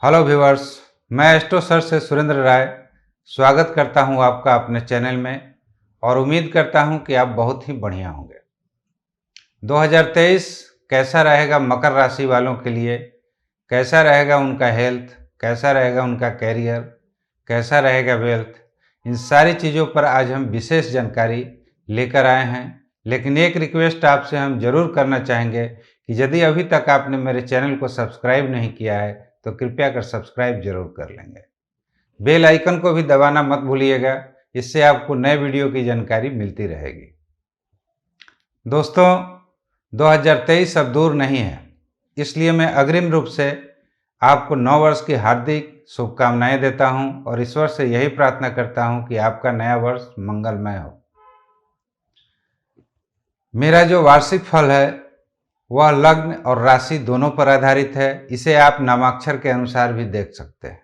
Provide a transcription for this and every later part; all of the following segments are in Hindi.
हेलो व्यूअर्स, मैं एस्ट्रो सर से सुरेंद्र राय स्वागत करता हूं आपका अपने चैनल में और उम्मीद करता हूं कि आप बहुत ही बढ़िया होंगे। 2023 कैसा रहेगा मकर राशि वालों के लिए, कैसा रहेगा उनका हेल्थ, कैसा रहेगा उनका कैरियर, कैसा रहेगा वेल्थ, इन सारी चीज़ों पर आज हम विशेष जानकारी लेकर आए हैं। लेकिन एक रिक्वेस्ट आपसे हम ज़रूर करना चाहेंगे कि यदि अभी तक आपने मेरे चैनल को सब्सक्राइब नहीं किया है तो कृपया कर सब्सक्राइब जरूर कर लेंगे। बेल आइकन को भी दबाना मत भूलिएगा, इससे आपको नए वीडियो की जानकारी मिलती रहेगी। दोस्तों, 2023 अब दूर नहीं है, इसलिए मैं अग्रिम रूप से आपको नव वर्ष की हार्दिक शुभकामनाएं देता हूं और ईश्वर से यही प्रार्थना करता हूं कि आपका नया वर्ष मंगलमय हो। मेरा जो वार्षिक फल है वह लग्न और राशि दोनों पर आधारित है। इसे आप नामाक्षर के अनुसार भी देख सकते हैं।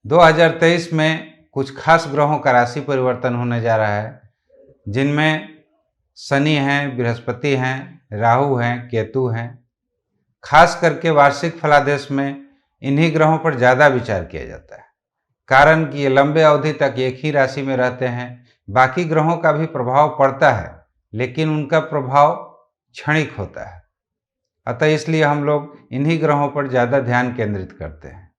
2023 में कुछ खास ग्रहों का राशि परिवर्तन होने जा रहा है, जिनमें शनि हैं, बृहस्पति हैं, राहु हैं, केतु हैं। खास करके वार्षिक फलादेश में इन्हीं ग्रहों पर ज़्यादा विचार किया जाता है, कारण कि ये लंबे अवधि तक एक ही राशि में रहते हैं। बाकी ग्रहों का भी प्रभाव पड़ता है, लेकिन उनका प्रभाव क्षणिक होता है। अतः इसलिए हम लोग इन्हीं ग्रहों पर ज़्यादा ध्यान केंद्रित करते हैं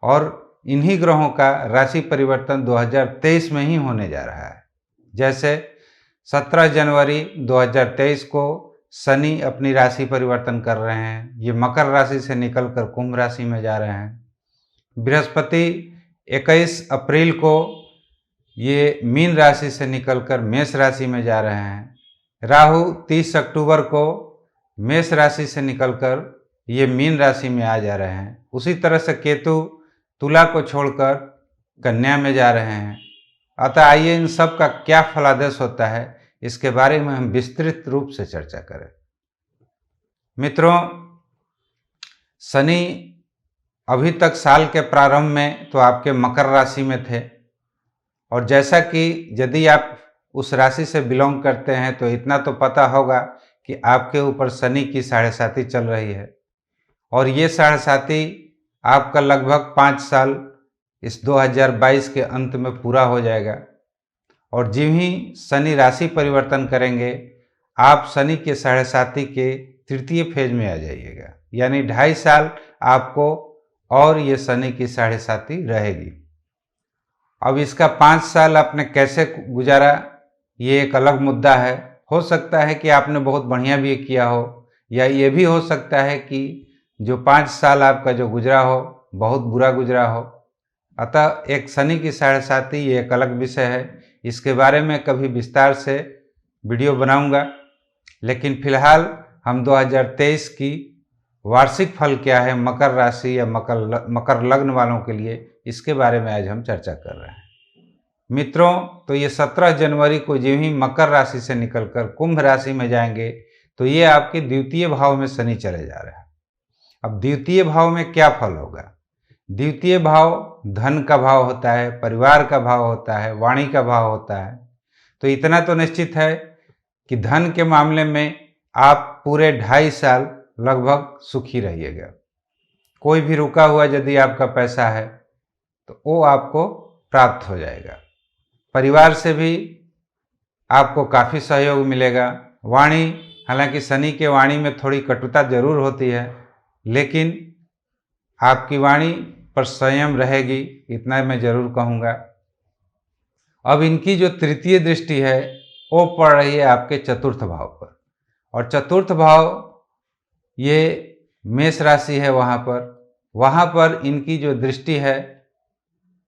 और इन्हीं ग्रहों का राशि परिवर्तन 2023 में ही होने जा रहा है। जैसे 17 जनवरी 2023 को शनि अपनी राशि परिवर्तन कर रहे हैं, ये मकर राशि से निकलकर कुंभ राशि में जा रहे हैं। बृहस्पति 21 अप्रैल को ये मीन राशि से निकलकर मेष राशि में जा रहे हैं। राहु 30 अक्टूबर को मेष राशि से निकलकर ये मीन राशि में आ जा रहे हैं। उसी तरह से केतु तुला को छोड़कर कन्या में जा रहे हैं। अतः आइए इन सब का क्या फलादेश होता है, इसके बारे में हम विस्तृत रूप से चर्चा करें। मित्रों, शनि अभी तक साल के प्रारंभ में तो आपके मकर राशि में थे, और जैसा कि यदि आप उस राशि से बिलोंग करते हैं तो इतना तो पता होगा कि आपके ऊपर शनि की 7.5 चल रही है, और ये 7.5 आपका लगभग 5 साल इस 2022 के अंत में पूरा हो जाएगा। और जिन ही शनि राशि परिवर्तन करेंगे, आप शनि के 7.5 के तृतीय फेज में आ जाइएगा, यानी 2.5 साल आपको और ये शनि की 7.5 रहेगी। अब इसका 5 साल आपने कैसे गुजारा, ये एक अलग मुद्दा है। हो सकता है कि आपने बहुत बढ़िया भी किया हो, या ये भी हो सकता है कि जो 5 साल आपका जो गुजरा हो बहुत बुरा गुजरा हो। अतः एक शनि की 7.5 ये एक अलग विषय है, इसके बारे में कभी विस्तार से वीडियो बनाऊंगा। लेकिन फिलहाल हम 2023 की वार्षिक फल क्या है मकर राशि या मकर लग्न वालों के लिए, इसके बारे में आज हम चर्चा कर रहे हैं। मित्रों, तो ये 17 जनवरी को जो ही मकर राशि से निकलकर कुंभ राशि में जाएंगे तो ये आपके द्वितीय भाव में शनि चले जा रहे हैं। अब द्वितीय भाव में क्या फल होगा? द्वितीय भाव धन का भाव होता है, परिवार का भाव होता है, वाणी का भाव होता है। तो इतना तो निश्चित है कि धन के मामले में आप पूरे 2.5 साल लगभग सुखी रहिएगा। कोई भी रुका हुआ यदि आपका पैसा है तो वो आपको प्राप्त हो जाएगा। परिवार से भी आपको काफ़ी सहयोग मिलेगा। वाणी, हालांकि शनि के वाणी में थोड़ी कटुता जरूर होती है, लेकिन आपकी वाणी पर संयम रहेगी, इतना मैं जरूर कहूँगा। अब इनकी जो तृतीय दृष्टि है वो पड़ रही है आपके चतुर्थ भाव पर, और चतुर्थ भाव ये मेष राशि है। वहाँ पर इनकी जो दृष्टि है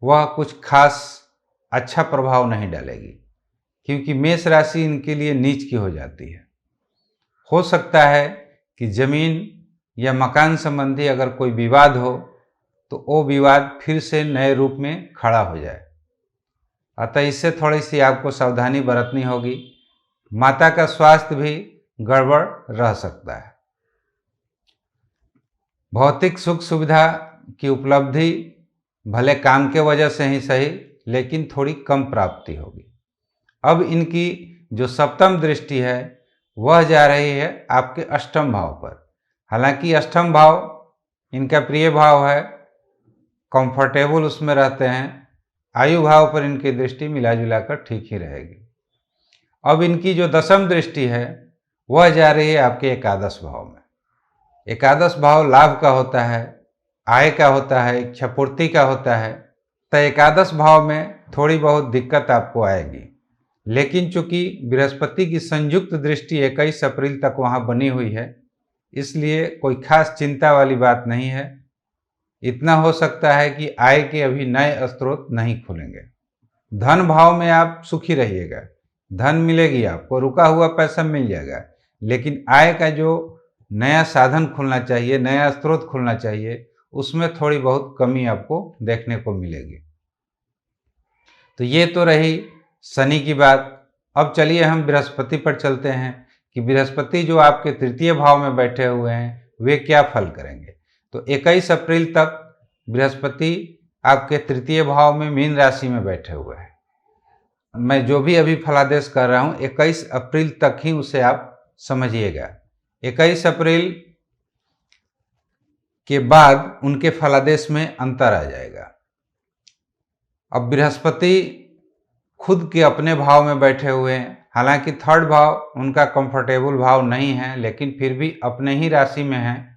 वह कुछ खास अच्छा प्रभाव नहीं डालेगी, क्योंकि मेष राशि इनके लिए नीच की हो जाती है। हो सकता है कि जमीन या मकान संबंधी अगर कोई विवाद हो तो वो विवाद फिर से नए रूप में खड़ा हो जाए। अतः इससे थोड़ी सी आपको सावधानी बरतनी होगी। माता का स्वास्थ्य भी गड़बड़ रह सकता है। भौतिक सुख सुविधा की उपलब्धि भले काम के वजह से ही सही, लेकिन थोड़ी कम प्राप्ति होगी। अब इनकी जो सप्तम दृष्टि है वह जा रही है आपके अष्टम भाव पर। हालांकि अष्टम भाव इनका प्रिय भाव है, कंफर्टेबल उसमें रहते हैं। आयु भाव पर इनकी दृष्टि मिला जुला कर ठीक ही रहेगी। अब इनकी जो दशम दृष्टि है वह जा रही है आपके एकादश भाव में। एकादश भाव लाभ का होता है, आय का होता है, इच्छा पूर्ति का होता है। तो एकादश भाव में थोड़ी बहुत दिक्कत आपको आएगी, लेकिन चूंकि बृहस्पति की संयुक्त दृष्टि 21 अप्रैल तक वहाँ बनी हुई है, इसलिए कोई खास चिंता वाली बात नहीं है। इतना हो सकता है कि आय के अभी नए स्रोत नहीं खुलेंगे। धन भाव में आप सुखी रहिएगा, धन मिलेगी आपको, रुका हुआ पैसा मिल जाएगा, लेकिन आय का जो नया साधन खुलना चाहिए, नया स्रोत खुलना चाहिए, उसमें थोड़ी बहुत कमी आपको देखने को मिलेगी। तो ये तो रही शनि की बात। अब चलिए हम बृहस्पति पर चलते हैं कि बृहस्पति जो आपके तृतीय भाव में बैठे हुए हैं वे क्या फल करेंगे। तो 21 अप्रैल तक बृहस्पति आपके तृतीय भाव में मीन राशि में बैठे हुए हैं। मैं जो भी अभी फलादेश कर रहा हूँ 21 अप्रैल तक ही उसे आप समझिएगा। 21 अप्रैल के बाद उनके फलादेश में अंतर आ जाएगा। अब बृहस्पति खुद के अपने भाव में बैठे हुए हैं, हालांकि थर्ड भाव उनका कंफर्टेबल भाव नहीं है, लेकिन फिर भी अपने ही राशि में है।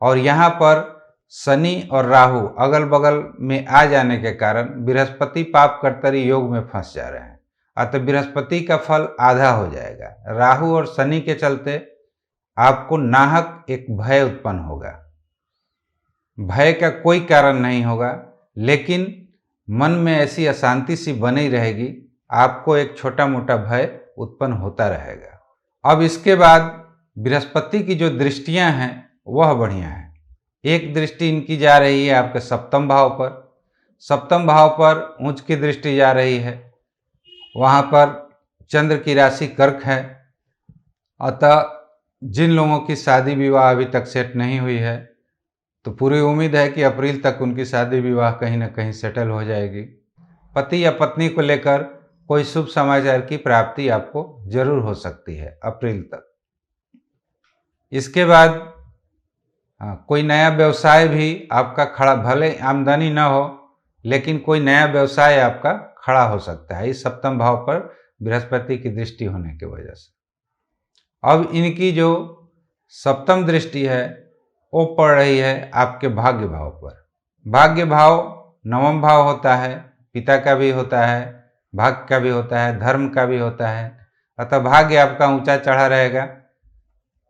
और यहाँ पर शनि और राहु अगल बगल में आ जाने के कारण बृहस्पति पाप कर्तरी योग में फंस जा रहे हैं। अतः बृहस्पति का फल आधा हो जाएगा। राहु और शनि के चलते आपको नाहक एक भय उत्पन्न होगा। भय का कोई कारण नहीं होगा, लेकिन मन में ऐसी अशांति सी बनी रहेगी, आपको एक छोटा मोटा भय उत्पन्न होता रहेगा। अब इसके बाद बृहस्पति की जो दृष्टियां हैं वह बढ़िया है। एक दृष्टि इनकी जा रही है आपके सप्तम भाव पर। सप्तम भाव पर उच्च की दृष्टि जा रही है, वहाँ पर चंद्र की राशि कर्क है। अतः जिन लोगों की शादी विवाह अभी तक सेट नहीं हुई है, तो पूरी उम्मीद है कि अप्रैल तक उनकी शादी विवाह कहीं ना कहीं सेटल हो जाएगी। पति या पत्नी को लेकर कोई शुभ समाचार की प्राप्ति आपको जरूर हो सकती है अप्रैल तक। इसके बाद कोई नया व्यवसाय भी आपका खड़ा, भले आमदनी न हो, लेकिन कोई नया व्यवसाय आपका खड़ा हो सकता है इस सप्तम भाव पर बृहस्पति की दृष्टि होने की वजह से। अब इनकी जो सप्तम दृष्टि है वो पड़ रही है आपके भाग्य भाव पर। भाग्य भाव नवम भाव होता है, पिता का भी होता है, भाग्य का भी होता है, धर्म का भी होता है। अतः भाग्य आपका ऊंचा चढ़ा रहेगा,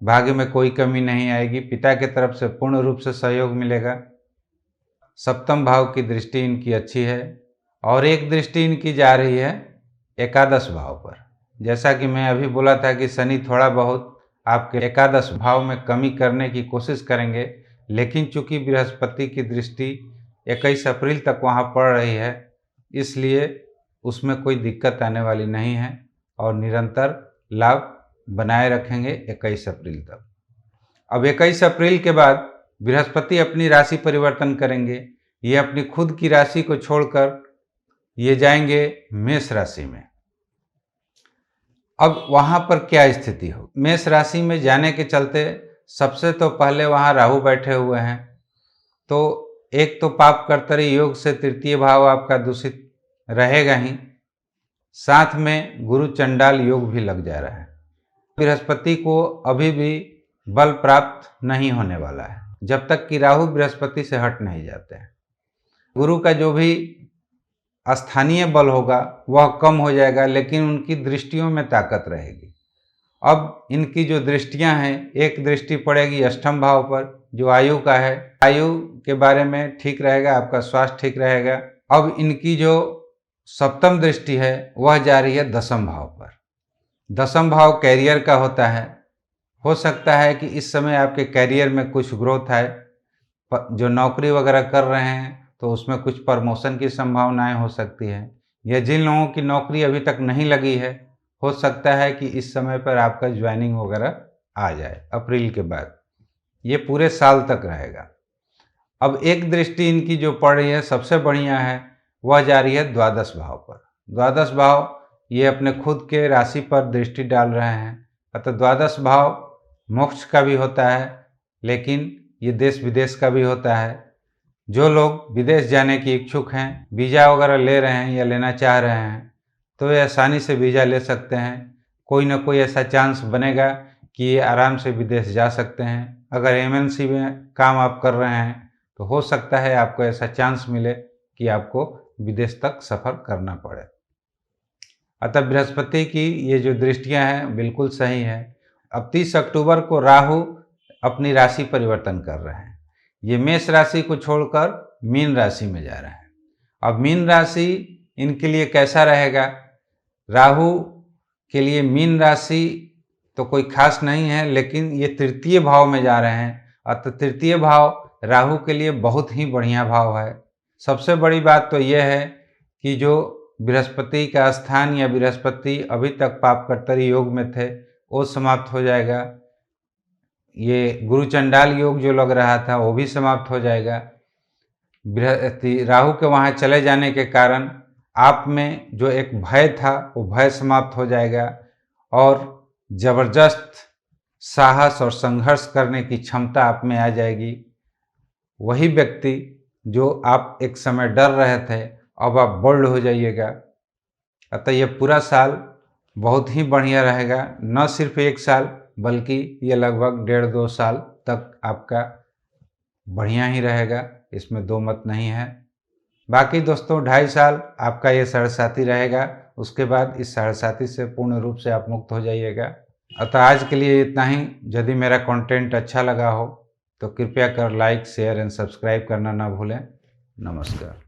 भाग्य में कोई कमी नहीं आएगी, पिता की तरफ से पूर्ण रूप से सहयोग मिलेगा। सप्तम भाव की दृष्टि इनकी अच्छी है। और एक दृष्टि इनकी जा रही है एकादश भाव पर। जैसा कि मैं अभी बोला था कि शनि थोड़ा बहुत आपके एकादश भाव में कमी करने की कोशिश करेंगे, लेकिन चूंकि बृहस्पति की दृष्टि 21 अप्रैल तक वहाँ पड़ रही है, इसलिए उसमें कोई दिक्कत आने वाली नहीं है और निरंतर लाभ बनाए रखेंगे 21 अप्रैल तक। अब 21 अप्रैल के बाद बृहस्पति अपनी राशि परिवर्तन करेंगे। ये अपनी खुद की राशि को छोड़कर ये जाएंगे मेष राशि में। अब वहाँ पर क्या स्थिति हो, मेष राशि में जाने के चलते सबसे तो पहले वहाँ राहु बैठे हुए हैं, तो एक तो पाप कर्तरी योग से तृतीय भाव आपका दूषित रहेगा ही, साथ में गुरु चंडाल योग भी लग जा रहा है। बृहस्पति को अभी भी बल प्राप्त नहीं होने वाला है जब तक कि राहु बृहस्पति से हट नहीं जाते हैं। गुरु का जो भी स्थानीय बल होगा वह कम हो जाएगा, लेकिन उनकी दृष्टियों में ताकत रहेगी। अब इनकी जो दृष्टियां हैं, एक दृष्टि पड़ेगी अष्टम भाव पर जो आयु का है, आयु के बारे में ठीक रहेगा, आपका स्वास्थ्य ठीक रहेगा। अब इनकी जो सप्तम दृष्टि है वह जा रही है दसम भाव पर। दसम भाव कैरियर का होता है। हो सकता है कि इस समय आपके कैरियर में कुछ ग्रोथ आए, जो नौकरी वगैरह कर रहे हैं तो उसमें कुछ प्रमोशन की संभावनाएं हो सकती है, या जिन लोगों की नौकरी अभी तक नहीं लगी है, हो सकता है कि इस समय पर आपका ज्वाइनिंग वगैरह आ जाए अप्रैल के बाद। ये पूरे साल तक रहेगा। अब एक दृष्टि इनकी जो पड़ रही है सबसे बढ़िया है, वह जा रही है द्वादश भाव पर। द्वादश भाव ये अपने खुद के राशि पर दृष्टि डाल रहे हैं। अतः द्वादश भाव मोक्ष का भी होता है, लेकिन ये देश विदेश का भी होता है। जो लोग विदेश जाने की इच्छुक हैं, वीज़ा वगैरह ले रहे हैं या लेना चाह रहे हैं, तो ये आसानी से वीज़ा ले सकते हैं। कोई ना कोई ऐसा चांस बनेगा कि ये आराम से विदेश जा सकते हैं। अगर एमएनसी में काम आप कर रहे हैं तो हो सकता है आपको ऐसा चांस मिले कि आपको विदेश तक सफ़र करना पड़े। अतः बृहस्पति की ये जो दृष्टियां हैं बिल्कुल सही है। अब 30 अक्टूबर को राहु अपनी राशि परिवर्तन कर रहे हैं। ये मेष राशि को छोड़कर मीन राशि में जा रहे हैं। अब मीन राशि इनके लिए कैसा रहेगा? राहु के लिए मीन राशि तो कोई खास नहीं है, लेकिन ये तृतीय भाव में जा रहे हैं। अतः तृतीय भाव राहु के लिए बहुत ही बढ़िया भाव है। सबसे बड़ी बात तो यह है कि जो बृहस्पति का स्थान या बृहस्पति अभी तक पापकर्तरी योग में थे वो समाप्त हो जाएगा। ये गुरु चंडाल योग जो लग रहा था वो भी समाप्त हो जाएगा। राहु के वहाँ चले जाने के कारण आप में जो एक भय था वो भय समाप्त हो जाएगा और जबरदस्त साहस और संघर्ष करने की क्षमता आप में आ जाएगी। वही व्यक्ति जो आप एक समय डर रहे थे अब आप बोल्ड हो जाइएगा। अतः ये पूरा साल बहुत ही बढ़िया रहेगा। न सिर्फ एक साल बल्कि ये लगभग 1.5-2 साल तक आपका बढ़िया ही रहेगा, इसमें दो मत नहीं है। बाकी दोस्तों 2.5 साल आपका ये साढ़ेसाती रहेगा, उसके बाद इस साढ़ेसाती से पूर्ण रूप से आप मुक्त हो जाइएगा। अतः आज के लिए इतना ही। यदि मेरा कंटेंट अच्छा लगा हो तो कृपया कर लाइक, शेयर एंड सब्सक्राइब करना ना भूलें। नमस्कार।